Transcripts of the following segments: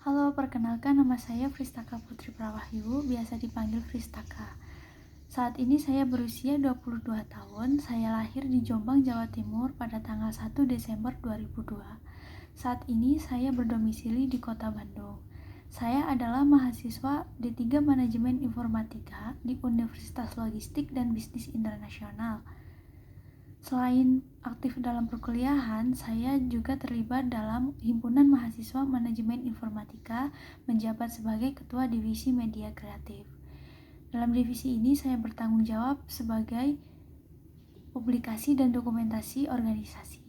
Halo, perkenalkan nama saya Fristaka Putri Prawahyu, biasa dipanggil Fristaka. Saat ini saya berusia 22 tahun, saya lahir di Jombang, Jawa Timur pada tanggal 1 Desember 2002. Saat ini saya berdomisili di Kota Bandung. Saya adalah mahasiswa D3 Manajemen Informatika di Universitas Logistik dan Bisnis Internasional. Selain aktif dalam perkuliahan, saya juga terlibat dalam Himpunan Mahasiswa Manajemen Informatika, menjabat sebagai Ketua Divisi Media Kreatif. Dalam divisi ini saya bertanggung jawab sebagai publikasi dan dokumentasi organisasi.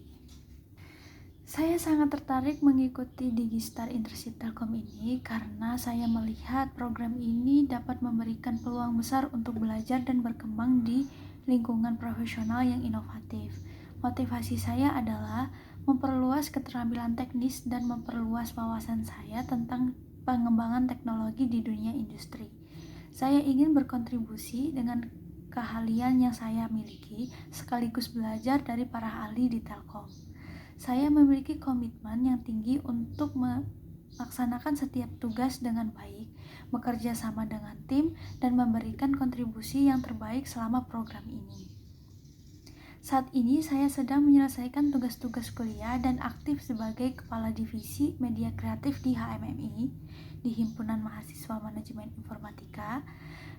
Saya sangat tertarik mengikuti Digistar Internship Telkom ini karena saya melihat program ini dapat memberikan peluang besar untuk belajar dan berkembang di lingkungan profesional yang inovatif. Motivasi saya adalah memperluas keterampilan teknis dan memperluas wawasan saya tentang pengembangan teknologi di dunia industri. Saya ingin berkontribusi dengan keahlian yang saya miliki sekaligus belajar dari para ahli di Telkom. Saya memiliki komitmen yang tinggi untuk melaksanakan setiap tugas dengan baik, bekerja sama dengan tim, dan memberikan kontribusi yang terbaik selama program ini. Saat ini saya sedang menyelesaikan tugas-tugas kuliah dan aktif sebagai Kepala Divisi Media Kreatif di HMMI, di Himpunan Mahasiswa Manajemen Informatika.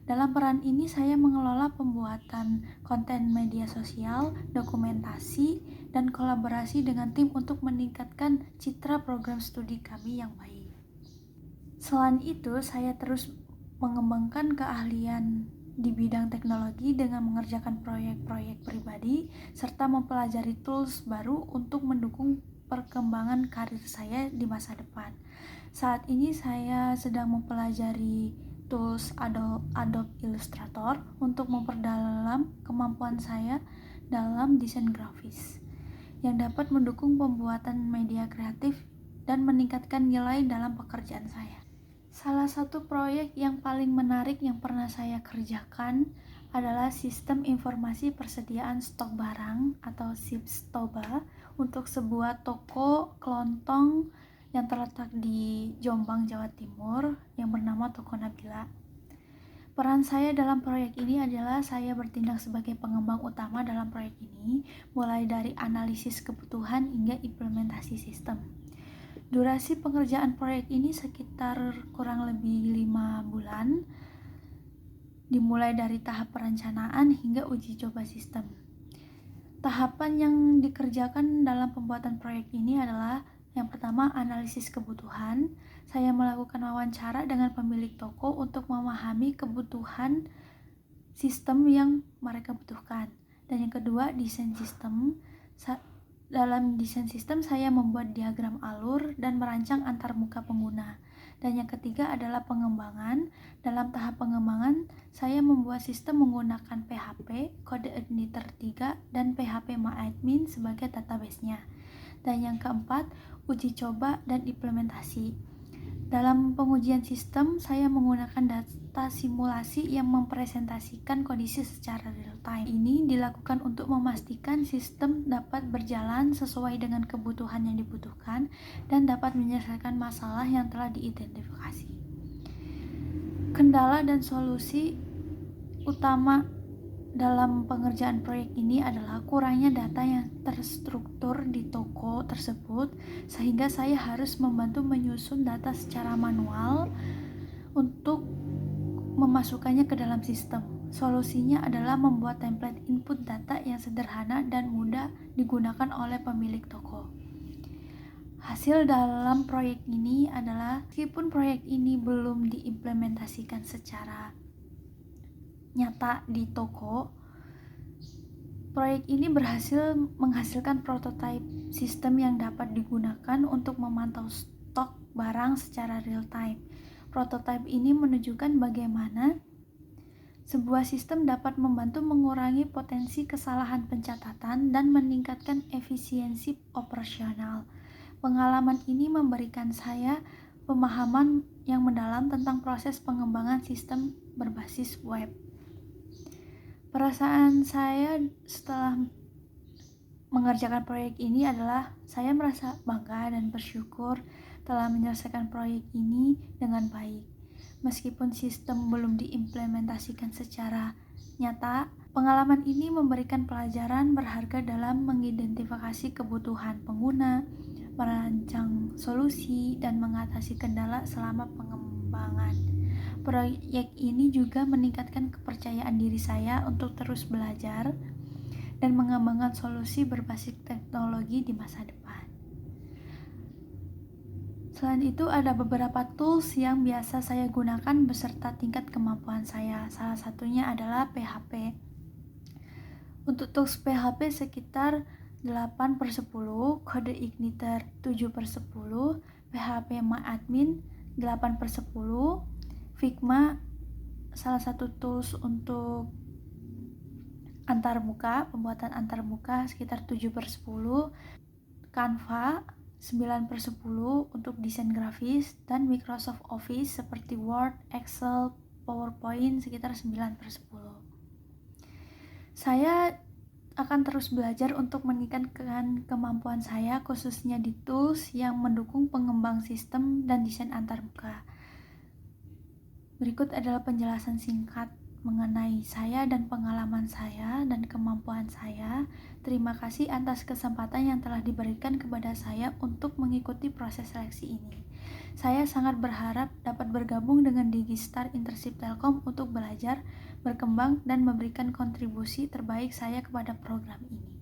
Dalam peran ini saya mengelola pembuatan konten media sosial, dokumentasi, dan kolaborasi dengan tim untuk meningkatkan citra program studi kami yang baik. Selain itu, saya terus mengembangkan keahlian di bidang teknologi dengan mengerjakan proyek-proyek pribadi serta mempelajari tools baru untuk mendukung perkembangan karir saya di masa depan. Saat ini saya sedang mempelajari tools Adobe Illustrator untuk memperdalam kemampuan saya dalam desain grafis yang dapat mendukung pembuatan media kreatif dan meningkatkan nilai dalam pekerjaan saya. Salah satu proyek yang paling menarik yang pernah saya kerjakan adalah Sistem Informasi Persediaan Stok Barang atau SIPSTOBA untuk sebuah toko kelontong yang terletak di Jombang, Jawa Timur yang bernama Toko Nabila. Peran saya dalam proyek ini adalah saya bertindak sebagai pengembang utama dalam proyek ini, mulai dari analisis kebutuhan hingga implementasi sistem. Durasi pengerjaan proyek ini sekitar kurang lebih 5 bulan, dimulai dari tahap perencanaan hingga uji coba sistem. Tahapan yang dikerjakan dalam pembuatan proyek ini adalah yang pertama, analisis kebutuhan. Saya melakukan wawancara dengan pemilik toko untuk memahami kebutuhan sistem yang mereka butuhkan. Dan yang kedua, desain sistem. Dalam desain sistem, saya membuat diagram alur dan merancang antarmuka pengguna. Dan yang ketiga adalah pengembangan. Dalam tahap pengembangan, saya membuat sistem menggunakan PHP, kode editor 3, dan PHP MyAdmin sebagai database-nya. Dan yang keempat, uji coba dan implementasi. Dalam pengujian sistem, saya menggunakan data simulasi yang mempresentasikan kondisi secara real time. Ini dilakukan untuk memastikan sistem dapat berjalan sesuai dengan kebutuhan yang dibutuhkan dan dapat menyelesaikan masalah yang telah diidentifikasi. Kendala dan solusi utama dalam pengerjaan proyek ini adalah kurangnya data yang terstruktur di toko tersebut, sehingga saya harus membantu menyusun data secara manual untuk memasukkannya ke dalam sistem. Solusinya adalah membuat template input data yang sederhana dan mudah digunakan oleh pemilik toko. Hasil dalam proyek ini adalah, meskipun proyek ini belum diimplementasikan secara nyata di toko, proyek ini berhasil menghasilkan prototipe sistem yang dapat digunakan untuk memantau stok barang secara real time. Prototipe ini menunjukkan bagaimana sebuah sistem dapat membantu mengurangi potensi kesalahan pencatatan dan meningkatkan efisiensi operasional. Pengalaman ini memberikan saya pemahaman yang mendalam tentang proses pengembangan sistem berbasis web. Perasaan saya setelah mengerjakan proyek ini adalah saya merasa bangga dan bersyukur telah menyelesaikan proyek ini dengan baik. Meskipun sistem belum diimplementasikan secara nyata, pengalaman ini memberikan pelajaran berharga dalam mengidentifikasi kebutuhan pengguna, merancang solusi, dan mengatasi kendala selama pengembangan. Proyek ini juga meningkatkan kepercayaan diri saya untuk terus belajar dan mengembangkan solusi berbasis teknologi di masa depan. Selain itu, ada beberapa tools yang biasa saya gunakan beserta tingkat kemampuan saya. Salah satunya adalah PHP. Untuk tools PHP sekitar 8/10, Kode Igniter 7/10, PHP MyAdmin 8/10, Figma salah satu tools untuk antarmuka, pembuatan antarmuka sekitar 7/10, Canva 9/10 untuk desain grafis, dan Microsoft Office seperti Word, Excel, PowerPoint sekitar 9/10. Saya akan terus belajar untuk meningkatkan kemampuan saya, khususnya di tools yang mendukung pengembang sistem dan desain antarmuka. Berikut adalah penjelasan singkat mengenai saya dan pengalaman saya dan kemampuan saya. Terima kasih atas kesempatan yang telah diberikan kepada saya untuk mengikuti proses seleksi ini. Saya sangat berharap dapat bergabung dengan Digistar Internship Telkom untuk belajar, berkembang, dan memberikan kontribusi terbaik saya kepada program ini.